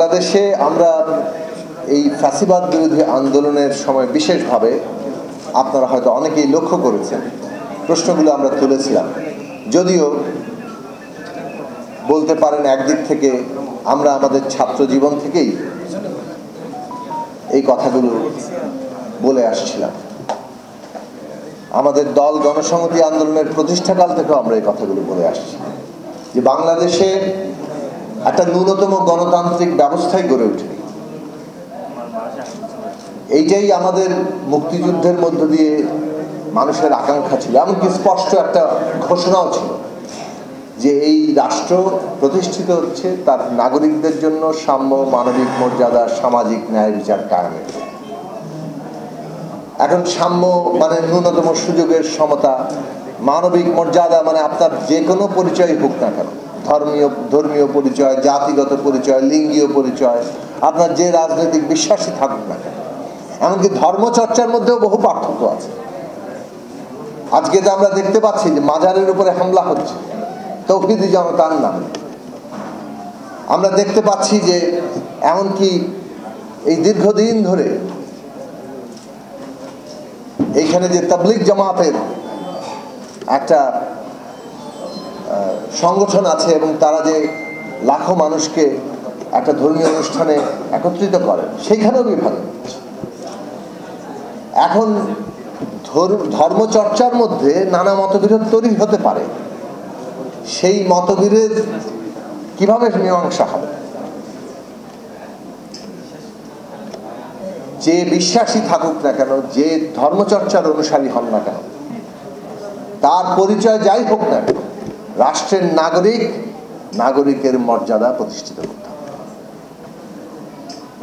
বাংলাদেশে আমরা এই ফ্যাসিবাদ বিরোধী আন্দোলনের সময় বিশেষভাবে আপনারা হয়তো অনেকেই লক্ষ্য করেছেন, প্রশ্নগুলো আমরা তুলেছিলাম। যদিও বলতে পারেন একদিক থেকে আমরা আমাদের ছাত্র জীবন থেকেই এই কথাগুলো বলে আসছিলাম। আমাদের দল গণসংহতি আন্দোলনের প্রতিষ্ঠাকাল থেকেও আমরা এই কথাগুলো বলে আসছি যে বাংলাদেশে একটা ন্যূনতম গণতান্ত্রিক ব্যবস্থাই গড়ে ওঠে। এইটাই আমাদের মুক্তিযুদ্ধের মধ্য দিয়ে মানুষের আকাঙ্ক্ষা ছিল, এমনকি স্পষ্ট একটা ঘোষণাও ছিল যে এই রাষ্ট্র প্রতিষ্ঠিত হচ্ছে তার নাগরিকদের জন্য সাম্য, মানবিক মর্যাদা, সামাজিক ন্যায় বিচার কায়েমের। এখন সাম্য মানে ন্যূনতম সুযোগের সমতা, মানবিক মর্যাদা মানে আপনার যে কোনো পরিচয় হোক না কেন, ধর্মীয় পরিচয়, জাতিগত পরিচয়, লিঙ্গীয় পরিচয়, আপনার যে রাজনৈতিক বিশ্বাসী থাকুক না কেন, এমনকি ধর্মচর্চার মধ্যেও বহু পার্থক্য আছে। আজকে তো আমরা দেখতে পাচ্ছি যে মাজারের উপরে হামলা হচ্ছে তৌহিদি জনতার নামে। আমরা দেখতে পাচ্ছি যে এমনকি এই দীর্ঘদিন ধরে এইখানে যে তাবলিগ জামাতের একটা সংগঠন আছে এবং তারা যে লাখো মানুষকে একটা ধর্মীয় অনুষ্ঠানে একত্রিত করে, সেইখানেও বিভাগ হচ্ছে। এখন ধর্মচর্চার মধ্যে নানা মতবিরোধ তৈরি হতে পারে, সেই মতবিরোধ কিভাবে মীমাংসা হবে? যে বিশ্বাসী থাকুক না কেন, যে ধর্মচর্চার অনুসারী হন না কেন, তার পরিচয় যাই হোক না কেন, রাষ্ট্রের নাগরিকের মর্যাদা প্রতিষ্ঠিত করতে হবে।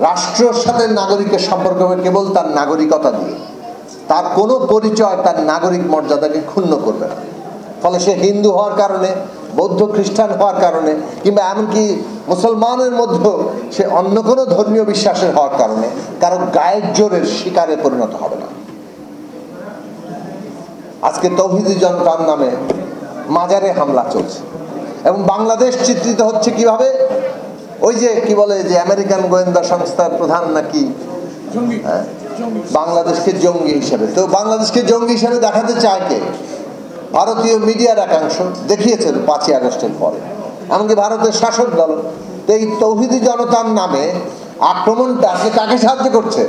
রাষ্ট্রের সাথে নাগরিকের সম্পর্ক হবে কেবল তার নাগরিকতা দিয়ে, তার কোনো পরিচয় তার নাগরিক মর্যাদাকে ক্ষুণ্ণ করবে না। ফলে সে হিন্দু হওয়ার কারণে, বৌদ্ধ খ্রিস্টান হওয়ার কারণে, কিংবা এমনকি মুসলমানের মধ্যেও সে অন্য কোনো ধর্মীয় বিশ্বাসের হওয়ার কারণে কারো গায়ের জোরের শিকারে পরিণত হবে না। আজকে তৌহিদি জনতার নামে মাজারে হামলা চলছে এবং বাংলাদেশ চিত্রিত হচ্ছে কিভাবে? ওই যে কি বলে যে আমেরিকান গোয়েন্দা সংস্থার প্রধান নাকি বাংলাদেশকে জঙ্গি হিসেবে, তো বাংলাদেশকে জঙ্গি হিসেবে দেখাতে চায় কে? ভারতীয় মিডিয়ার একাংশ দেখিয়েছেন 5ই আগস্টের পরে, এমনকি ভারতের শাসক দল। তো এই তৌহিদি জনতার নামে আক্রমণটা কাকে সাহায্য করছে?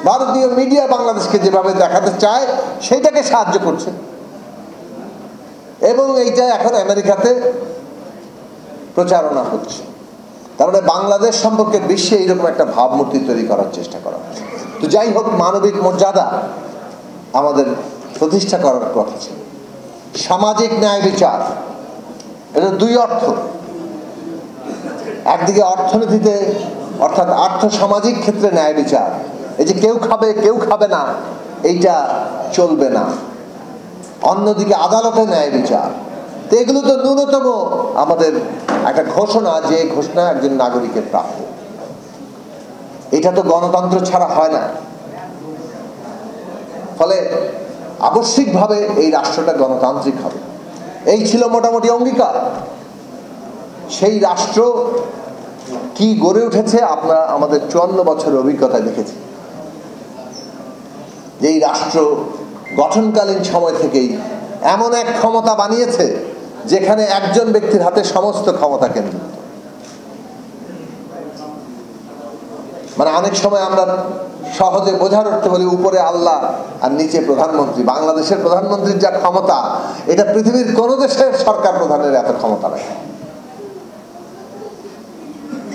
ভারতীয় মিডিয়া বাংলাদেশকে যেভাবে দেখাতে চায় সেইটাকে সাহায্য করছে, এবং এইটা এখন আমেরিকাতে প্রচারণা হচ্ছে। তার মানে বাংলাদেশ সম্পর্কে বিশ্বে এইরকম একটা ভাবমূর্তি তৈরি করার চেষ্টা করা হচ্ছে। তো যাই হোক, মানবিক মর্যাদা আমাদের প্রতিষ্ঠা করার কথা ছিল। সামাজিক ন্যায় বিচার, এটা দুই অর্থ। একদিকে অর্থনীতিতে অর্থাৎ আর্থ সামাজিক ক্ষেত্রে ন্যায় বিচার, এই যে কেউ খাবে কেউ খাবে না এইটা চলবে না। অন্যদিকে আদালতে ন্যায় বিচার, তো এগুলো তো ন্যূনতম আমাদের একটা ঘোষণা, যে ঘোষণা একজন নাগরিকের প্রাপ্য। এটা তো গণতন্ত্র ছাড়া হয় না। ফলে আবশ্যিকভাবে এই রাষ্ট্রটা গণতান্ত্রিক হবে, এই ছিল মোটামুটি অঙ্গীকার। সেই রাষ্ট্র কি গড়ে উঠেছে আমরা আমাদের 54 বছরের অভিজ্ঞতায় দেখেছি। যে এই রাষ্ট্র গঠনকালীন সময় থেকেই এমন এক ক্ষমতা বানিয়েছে যেখানে একজন ব্যক্তির হাতে সমস্ত ক্ষমতা কেন্দ্রীভূত। মানে অনেক সময় আমরা সহজে বোঝার অর্থে বলি উপরে আল্লাহ আর নিচে প্রধানমন্ত্রী। বাংলাদেশের প্রধানমন্ত্রীর যা ক্ষমতা, এটা পৃথিবীর কোন দেশের সরকার প্রধানের এত ক্ষমতা নেই।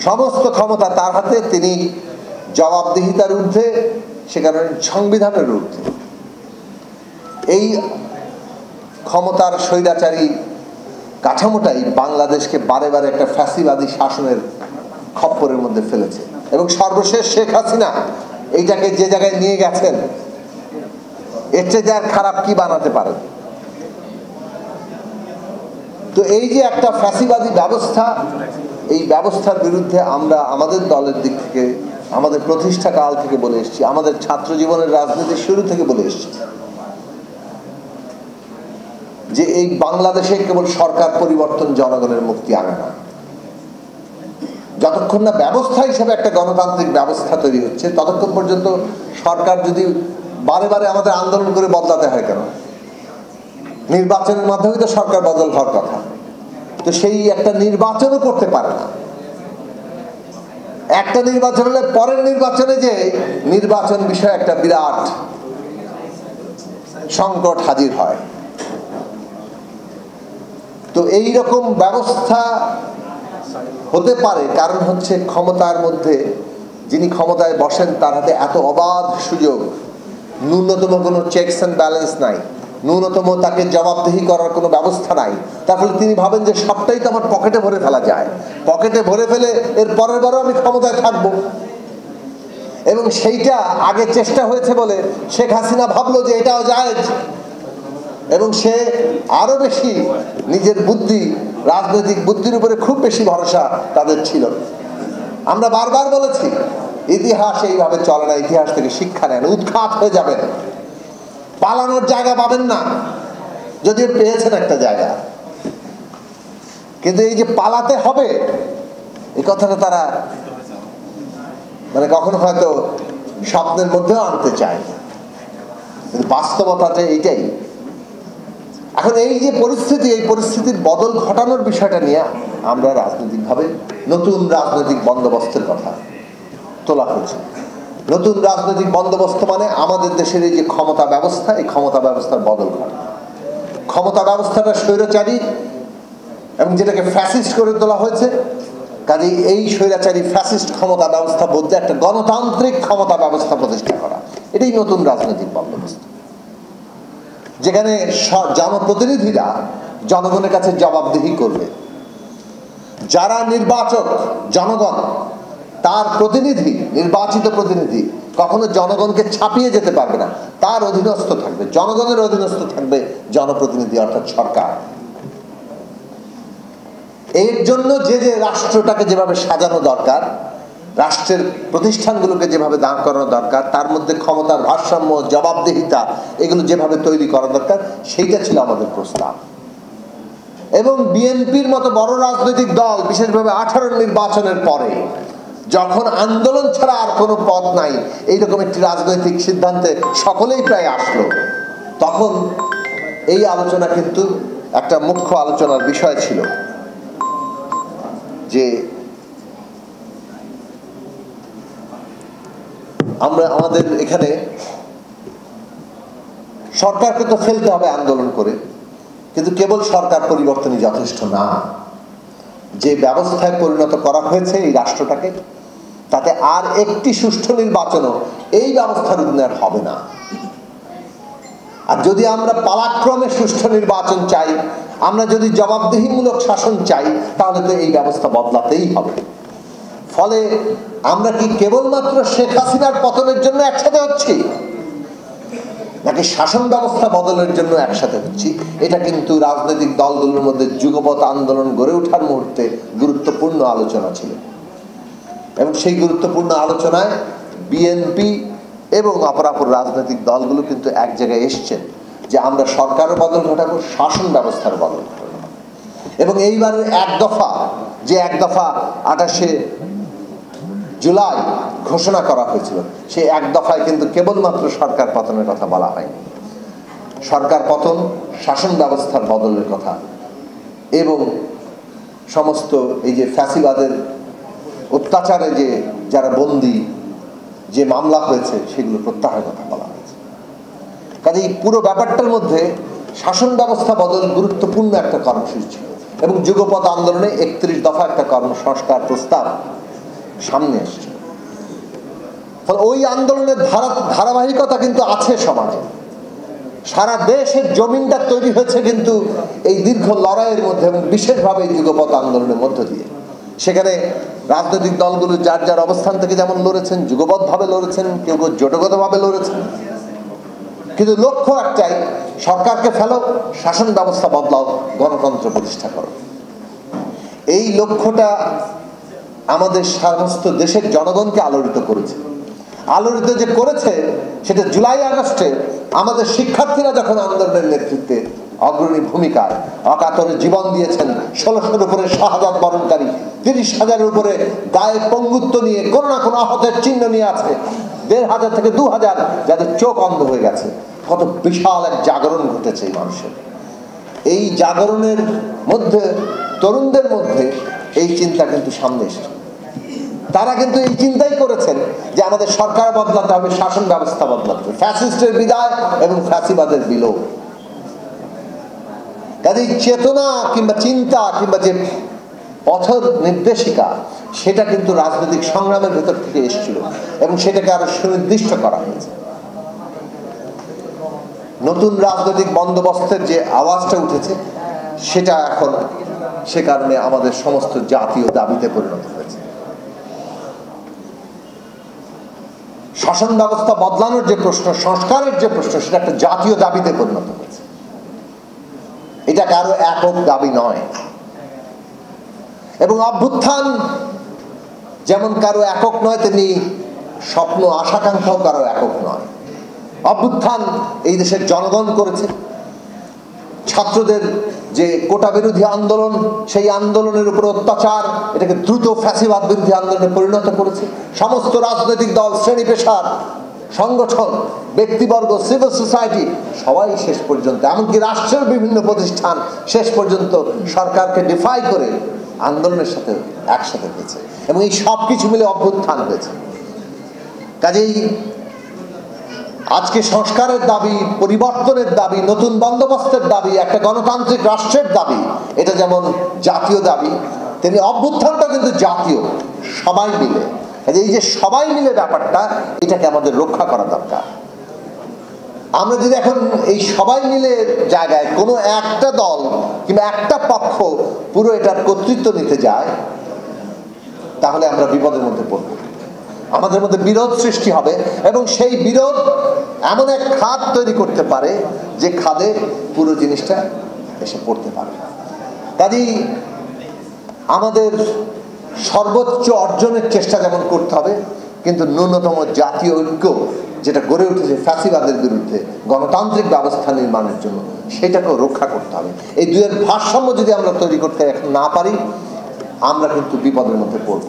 সমস্ত ক্ষমতা তার হাতে, তিনি জবাবদিহিতার ঊর্ধ্বে, সে কারণে সংবিধানের ঊর্ধ্বে। এই ক্ষমতার স্বৈরাচারী কাঠামোটাই বাংলাদেশকে বারে বারে একটা ফ্যাসিবাদী শাসনের খপ্পরের মধ্যে ফেলেছে, এবং সর্বশেষ শেখ হাসিনা এইটাকে যে জায়গায় নিয়ে গেছেন, এর চেয়ে যার খারাপ কি বানাতে পারেন? তো এই যে একটা ফ্যাসিবাদী ব্যবস্থা, এই ব্যবস্থার বিরুদ্ধে আমরা আমাদের দলের দিক থেকে, আমাদের প্রতিষ্ঠা কাল থেকে বলে এসেছি, আমাদের ছাত্র জীবনের রাজনীতির শুরু থেকে বলে এসেছি যে এই বাংলাদেশে কেবল সরকার পরিবর্তন জনগণের মুক্তি আনে না। যতক্ষণ না ব্যবস্থা হিসেবে একটা গণতান্ত্রিক ব্যবস্থা তৈরি হচ্ছে, ততক্ষণ পর্যন্ত সরকার যদি বারে বারে আমাদের আন্দোলন করে বদলাতে হয় কেন? নির্বাচনের মাধ্যমে তো সরকার বদল হওয়ার কথা। তো সেই একটা নির্বাচনও করতে পারে না। একটা নির্বাচন হলে পরের নির্বাচনে যে নির্বাচন বিষয়ে একটা বিরাট সংকট হাজির হয়। তো এই রকম ব্যবস্থা হতে পারে কারণ হচ্ছে ক্ষমতার মধ্যে যিনি ক্ষমতায় বসেন তার হাতে এত অবাধ সুযোগ, ন্যূনতম কোনো চেকস অ্যান্ড ব্যালেন্স নাই, ন্যূনতম তাকে জবাবদিহি করার কোনো ব্যবস্থা নাই। তার ফলে তিনি ভাবেন যে সবটাই তো আমার পকেটে ভরে ফেলা যায়, পকেটে ভরে ফেলে এর পরের বারও আমি ক্ষমতায় থাকবো। এবং সেইটা আগে চেষ্টা হয়েছে বলে শেখ হাসিনা ভাবলো যে এটাও জায়েজ, এবং সে আরো বেশি নিজের বুদ্ধি, রাজনৈতিক বুদ্ধির উপরে খুব বেশি ভরসা তাদের ছিল। আমরা বারবার বলেছি ইতিহাস এইভাবে চলে না, ইতিহাস থেকে শিক্ষা নেন, উৎখাত হয়ে যাবেন, পালানোর জায়গা পাবেন না, যদিও পেয়েছেন একটা জায়গা, কিন্তু এই যে পালাতে হবে এই কথাটা তারা মানে কখনো হয়তো স্বপ্নের মধ্যেও আনতে চায়, কিন্তু বাস্তবতাতে এইটাই। এখন এই যে পরিস্থিতি, এই পরিস্থিতির বদল ঘটানোর বিষয়টা নিয়ে আমরা রাজনৈতিকভাবে নতুন রাজনৈতিক বন্দোবস্তের কথা তোলা হয়েছে। নতুন রাজনৈতিক বন্দোবস্ত মানে আমাদের দেশের এই যে ক্ষমতা ব্যবস্থা, এই ক্ষমতা ব্যবস্থার বদল ঘটে। ক্ষমতা ব্যবস্থাটা স্বৈরাচারী এবং যেটাকে ফ্যাসিস্ট করে তোলা হয়েছে, কাজেই এই স্বৈরাচারী ফ্যাসিস্ট ক্ষমতা ব্যবস্থা বলতে একটা গণতান্ত্রিক ক্ষমতা ব্যবস্থা প্রতিষ্ঠা করা, এটাই নতুন রাজনৈতিক বন্দোবস্ত, যেখানে জনপ্রতিনিধিরা জনগণের কাছে জবাবদিহি করবে। যারা নির্বাচক জনগণ, তার প্রতিনিধি, নির্বাচিত প্রতিনিধি কখনো জনগণকে ছাপিয়ে যেতে পারবে না, তার অধীনস্থ থাকবে, জনগণের অধীনস্থ থাকবে জনপ্রতিনিধি অর্থাৎ সরকার। এর জন্য যে যে রাষ্ট্রটাকে যেভাবে সাজানো দরকার, রাষ্ট্রের প্রতিষ্ঠানগুলোকে যেভাবে দাঁড় করানো দরকার, তার মধ্যে ক্ষমতার ভারসাম্য, জবাবদিহিতা এগুলো যেভাবে তৈরি করা দরকার, সেইটা ছিল আমাদের প্রস্তাব। এবং বিএনপির মতো বড় রাজনৈতিক দল বিশেষভাবে 18 নির্বাচনের পরে যখন আন্দোলন ছাড়া আর কোনো পথ নাই, এইরকম একটি রাজনৈতিক সিদ্ধান্তে সকলেই প্রায় আসলো, তখন এই আলোচনা কিন্তু একটা মুখ্য আলোচনার বিষয় ছিল যে আমরা আমাদের এখানে সরকারকে তো ফেলতে হবে আন্দোলন করে, কিন্তু কেবল সরকার পরিবর্তনই যথেষ্ট না। যে ব্যবস্থায় পরিণত করা হয়েছে এই রাষ্ট্রটাকে, তাতে আর একটি সুষ্ঠু নির্বাচনও এই ব্যবস্থার উন্নয়ন হবে না। আর যদি আমরা পালাক্রমে সুষ্ঠু নির্বাচন চাই, আমরা যদি জবাবদিহিমূলক শাসন চাই, তাহলে তো এই ব্যবস্থা বদলাতেই হবে। ফলে আমরা কি কেবলমাত্র শেখ হাসিনার পতনের জন্য একসাথে হচ্ছি, নাকি শাসন ব্যবস্থা বদলের জন্য একসাথে হচ্ছি? এটা কিন্তু রাজনৈতিক দলগুলোর মধ্যে যুগপৎ আন্দোলন গড়ে ওঠার মুহূর্তে গুরুত্বপূর্ণ আলোচনা ছিল। এবং সেই গুরুত্বপূর্ণ আলোচনায় বিএনপি এবং অপরাপর রাজনৈতিক দলগুলো কিন্তু এক জায়গায় এসছেন যে আমরা সরকারের বদল ঘটাবো, শাসন ব্যবস্থার বদল ঘটাবো। এবং এইবারের এক দফা, যে এক দফা 28শে জুলাই ঘোষণা করা হয়েছিল, সেই এক দফায় কিন্তু কেবলমাত্র সরকার পতনের কথা বলা হয়নি। সরকার পতন, শাসন ব্যবস্থার বদলের কথা এবং সমস্ত এই যে ফ্যাসিবাদের অত্যাচারে যে যারা বন্দী, যে মামলা হয়েছে সেগুলো প্রত্যাহারের কথা বলা হয়েছে। কাজে এই পুরো ব্যাপারটার মধ্যে শাসন ব্যবস্থা বদল গুরুত্বপূর্ণ একটা কর্মসূচি ছিল। এবং যুগপৎ আন্দোলনে 31 দফা একটা কর্মসংস্কার প্রস্তাব সামনে এসছে। ফলে ওই আন্দোলনের ধারাবাহিকতা কিন্তু আছে সমাজে। সারা দেশের জমিনটা তৈরি হয়েছে কিন্তু এই দীর্ঘ লড়াইয়ের মধ্যে, এবং বিশেষভাবে এই যুগপৎ আন্দোলনের মধ্য দিয়ে। সেখানে রাজনৈতিক দলগুলো যার যার অবস্থান থেকে যেমন লড়েছেন, যুগবদ্ধভাবে লড়েছেন, কেউ কেউ জোটগতভাবে লড়েছেন, কিন্তু লক্ষ্য একটাই, সরকারকে ফেলো, শাসন ব্যবস্থা বদলাও, গণতন্ত্র প্রতিষ্ঠা করো। এই লক্ষ্যটা আমাদের সমস্ত দেশের জনগণকে আলোড়িত করেছে। আলোড়িত যে করেছে সেটা জুলাই আগস্টে আমাদের শিক্ষার্থীরা যখন আন্দোলনের নেতৃত্বে অগ্রণী ভূমিকায় অকাতরে জীবন দিয়েছেন। 1600-এর উপরে শাহাদাত বরণকারী, 30,000-এর উপরে গায়ে পঙ্গুত্ব নিয়ে কোনো না কোনো আহতের চিহ্ন নিয়ে আছে, 1,500 থেকে 2,000 যাদের চোখ অন্ধ হয়ে গেছে। কত বিশাল এক জাগরণ ঘটেছে এই মানুষের। এই জাগরণের মধ্যে তরুণদের মধ্যে এই চিন্তা কিন্তু সামনে এসেছে। তারা কিন্তু এই চিন্তাই করেছেন যে আমাদের সরকার বদলাতে হবে, শাসন ব্যবস্থা বদলাতে হবে, ফ্যাসিস্টের বিদায় এবং ফ্যাসিবাদের বিলোপ। কাজে চেতনা কিংবা চিন্তা কিংবা যে পথের নির্দেশিকা, সেটা কিন্তু রাজনৈতিক সংগ্রামের ভেতর থেকে এসেছিল এবং সেটাকে আরো সুনির্দিষ্ট করা হয়েছে। নতুন রাজনৈতিক বন্দোবস্তের যে আওয়াজটা উঠেছে, সেটা এখন সে কারণে আমাদের সমস্ত জাতীয় দাবিতে পরিণত হয়েছে। শাসন ব্যবস্থা বদলানোর যে প্রশ্ন, সংস্কারের যে প্রশ্ন, সেটা একটা জাতীয় দাবিতে পরিণত হয়েছে। এটা কারো একক দাবি নয়। এবং অভ্যুত্থান যেমন কারো একক নয়, তেমনি স্বপ্ন আশাকাঙ্ক্ষাও কারো একক নয়। অভ্যুত্থান এই দেশের জনগণ করেছে। ছাত্রদের যে কোটা বিরোধী আন্দোলন, সেই আন্দোলনের উপর অত্যাচার, এটাকে দ্রুত ফ্যাসিবাদ বিরোধী আন্দোলনে পরিণত করেছে। সমস্ত রাজনৈতিক দল, শ্রেণী পেশার সংগঠন, ব্যক্তিবর্গ, সিভিল সোসাইটি সবাই শেষ পর্যন্ত, এমনকি রাষ্ট্রের বিভিন্ন প্রতিষ্ঠান শেষ পর্যন্ত সরকারকে ডিফাই করে আন্দোলনের সাথে একসাথে হয়েছে এবং এই সব কিছু মিলে অভ্যুত্থান হয়েছে। কাজেই আজকে সংস্কারের দাবি, পরিবর্তনের দাবি, নতুন বন্দোবস্তের দাবি, একটা গণতান্ত্রিক রাষ্ট্রের দাবি, এটা যেমন জাতীয় দাবি, তেমনি অভ্যুত্থানটা কিন্তু জাতীয়, সবাই মিলে। এই যে সবাই মিলে ব্যাপারটা, এটাকে আমাদের রক্ষা করা দরকার। আমরা যদি এখন এই সবাই মিলে জায়গায় কোনো একটা দল কিংবা একটা পক্ষ পুরো এটার কর্তৃত্ব নিতে যায়, তাহলে আমরা বিপদের মধ্যে পড়ব। আমাদের মধ্যে বিরোধ সৃষ্টি হবে এবং সেই বিরোধ এমন এক খাদ তৈরি করতে পারে যে খাদে পুরো জিনিসটা এসে পড়তে পারে। কাজেই আমাদের সর্বোচ্চ অর্জনের চেষ্টা যেমন করতে হবে, কিন্তু ন্যূনতম জাতীয় ঐক্য যেটা গড়ে উঠেছে ফ্যাসিবাদের বিরুদ্ধে গণতান্ত্রিক ব্যবস্থা নির্মাণের জন্য, সেটাকেও রক্ষা করতে হবে। এই দুয়ের ভারসাম্য যদি আমরা তৈরি করতে এখন না পারি, আমরা কিন্তু বিপদের মধ্যে পড়ব।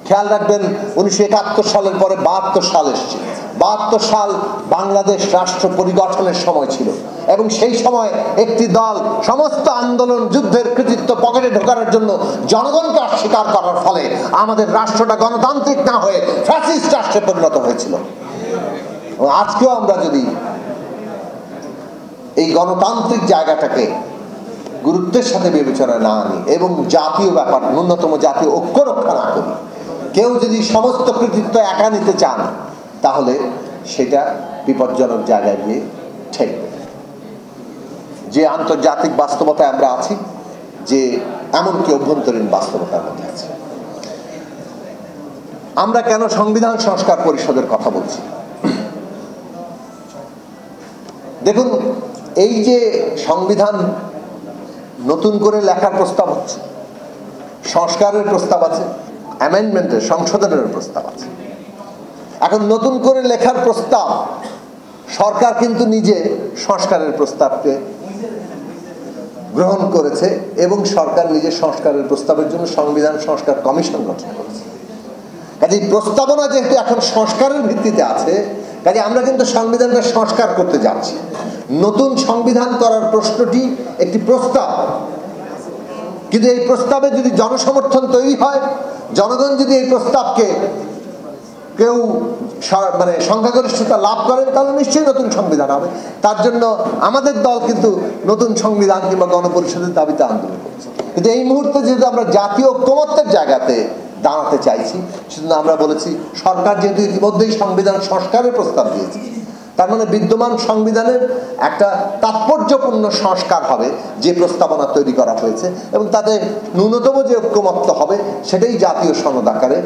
খেয়াল রাখবেন, 1971 সালের পরে 72 সাল এসছে। 72 সাল বাংলাদেশ রাষ্ট্র পরিগঠনের সময় ছিল এবং সেই সময় একটি দল সমস্ত আন্দোলন, যুদ্ধের কৃতিত্ব পকেটে ঢোকানোর জন্য জনগণকে অস্বীকার করার ফলে আমাদের রাষ্ট্রটা গণতান্ত্রিক না হয়ে ফ্যাসিস্ট রাষ্ট্রে পরিণত হয়েছিল। আজকেও আমরা যদি এই গণতান্ত্রিক জায়গাটাকে গুরুত্বের সাথে বিবেচনায় না আনি এবং জাতীয় ব্যাপার, ন্যূনতম জাতীয় ঐক্য রক্ষা না করি, কেউ যদি সমস্ত কৃতিত্ব একা নিতে চান, তাহলে সেটা বিপজ্জনক জায়গায় গিয়ে ঠেকবে। যে আন্তর্জাতিক বাস্তবতায় আমরা আছি, যে এমনকি অভ্যন্তরীণ বাস্তবতার মধ্যে আছে। আমরা কেন সংবিধান সংস্কার পরিষদের কথা বলছি? দেখুন, এই যে সংবিধান নতুন করে লেখার প্রস্তাব হচ্ছে, সংস্কারের প্রস্তাব আছে, অ্যামেন্ডমেন্টের, সংশোধনের প্রস্তাব আছে। এখন নতুন করে লেখার প্রস্তাব, সরকার কিন্তু নিজে সংস্কারের প্রস্তাবকে গ্রহণ করেছে এবং সরকার নিজে সংস্কারের প্রস্তাবের জন্য সংবিধান সংস্কার কমিশন গঠন করেছে। কাজে প্রস্তাবনা যেহেতু এখন সংস্কারের ভিত্তিতে আছে, কাজে আমরা কিন্তু সংবিধানটা সংস্কার করতে যাচ্ছি। নতুন সংবিধান করার প্রশ্নটি একটি প্রস্তাব, কিন্তু এই প্রস্তাবে যদি জনসমর্থন তৈরি হয়, জনগণ যদি এই প্রস্তাবকে কেউ মানে সংখ্যাগরিষ্ঠতা লাভ করেন, তাহলে নিশ্চয়ই নতুন সংবিধান হবে। তার জন্য আমাদের দল কিন্তু নতুন সংবিধান কিংবা গণপরিষদের দাবিতে আন্দোলন করছে। কিন্তু এই মুহূর্তে যেহেতু আমরা জাতীয় ঐক্যমত্যের জায়গাতে দাঁড়াতে চাইছি, সেজন্য আমরা বলেছি সরকার যেহেতু ইতিমধ্যেই সংবিধান সংস্কারের প্রস্তাব দিয়েছে, তার মানে বিদ্যমান সংবিধানের একটা তাৎপর্যপূর্ণ সংস্কার হবে যে প্রস্তাবনা তৈরি করা হয়েছে, এবং তাতে ন্যূনতম যে ঐক্যমত্য হবে সেটাই জাতীয় সনদ আকারে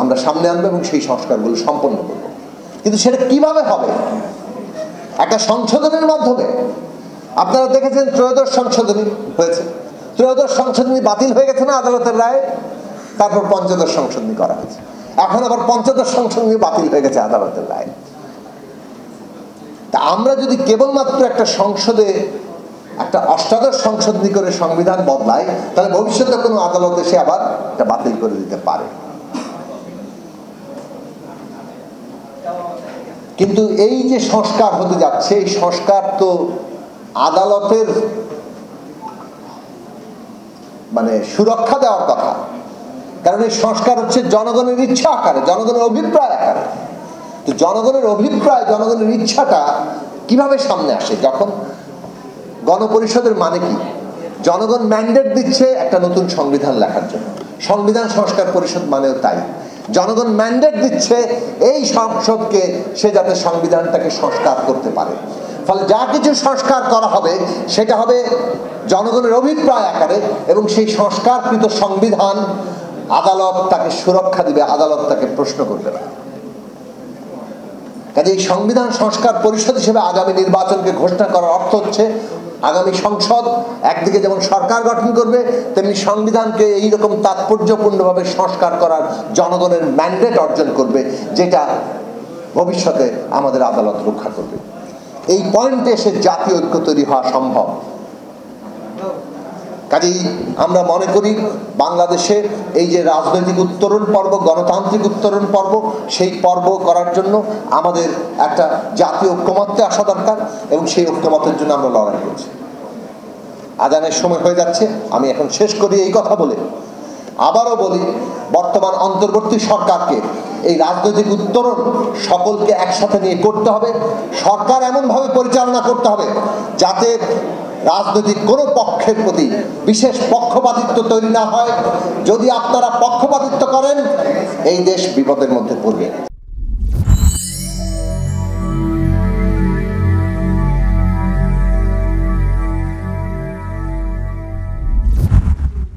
আমরা সামনে আনবো এবং সেই সংস্কারগুলো সম্পন্ন করব। কিন্তু সেটা কিভাবে হবে? একটা সংশোধনের মাধ্যমে। আপনারা দেখেছেন ত্রয়োদশ সংশোধনী হয়েছে, ত্রয়োদশ সংশোধনী বাতিল হয়ে গেছে না আদালতের রায়ে, তারপর পঞ্চদশ সংশোধনী করা হয়েছে, এখন আবার পঞ্চদশ সংশোধনী বাতিল হয়ে গেছে আদালতের রায়ে। তা আমরা যদি কেবলমাত্র একটা সংসদে একটা অষ্টাদশ সংশোধনী করে সংবিধান বদলাই, তাহলে ভবিষ্যতে কোনো আদালত এসে আবার এটা বাতিল করে দিতে পারে। কিন্তু এই যে সংস্কার হতে যাচ্ছে, এই সংস্কার তো আদালতের মানে সুরক্ষা দেওয়ার কথা, কারণ এই সংস্কার হচ্ছে জনগণের ইচ্ছা আকারে, জনগণের অভিপ্রায় আকারে। তো জনগণের অভিপ্রায়, জনগণের ইচ্ছাটা কিভাবে সামনে আসে? যখন গণপরিষদের মানে কি? জনগণ ম্যান্ডেট দিচ্ছে একটা নতুন সংবিধান লেখার জন্য, সংবিধান সংস্কার পরিষদ মানেও তাই। জনগণ ম্যান্ডেট দিচ্ছে এই সংসদকে, সে যাতে সংবিধানটাকে সংস্কার করতে পারে। ফলে যা কিছু সংস্কার করা হবে সেটা হবে জনগণের অভিপ্রায় আকারে, এবং সেই সংস্কারকৃত সংবিধান আদালত তাকে সুরক্ষা দিবে, আদালত তাকে প্রশ্ন করবে না। কাজে এই সংবিধান সংস্কার পরিষদ হিসেবে আগামী নির্বাচনকে ঘোষণা করার অর্থ হচ্ছে আগামী সংসদ একদিকে যেমন সরকার গঠন করবে, তেমনি সংবিধানকে এইরকম তাৎপর্যপূর্ণভাবে সংস্কার করার জনগণের ম্যান্ডেট অর্জন করবে, যেটা ভবিষ্যতে আমাদের আদালত রক্ষা করবে। এই পয়েন্টে এসে জাতীয় ঐক্য তৈরি হওয়া সম্ভব। কাজেই আমরা মনে করি বাংলাদেশে এই যে রাজনৈতিক উত্তরণ পর্ব, গণতান্ত্রিক উত্তরণ পর্ব, সেই পর্ব করার জন্য আমাদের একটা জাতীয় ঐক্যমত্যে আসা দরকার, এবং সেই ঐক্যমতের জন্য আমরা লড়াই করছি। আজানের সময় হয়ে যাচ্ছে, আমি এখন শেষ করি এই কথা বলে। আবারও বলি, বর্তমান অন্তর্বর্তী সরকারকে এই রাজনৈতিক উত্তরণ সকলকে একসাথে নিয়ে করতে হবে। সরকার এমনভাবে পরিচালনা করতে হবে যাতে রাজনৈতিক কোনো পক্ষের প্রতি বিশেষ পক্ষপাতিত্ব তৈরি না হয়। যদি আপনারা পক্ষপাতিত্ব করেন, এই দেশ বিপদের মধ্যে পড়বে।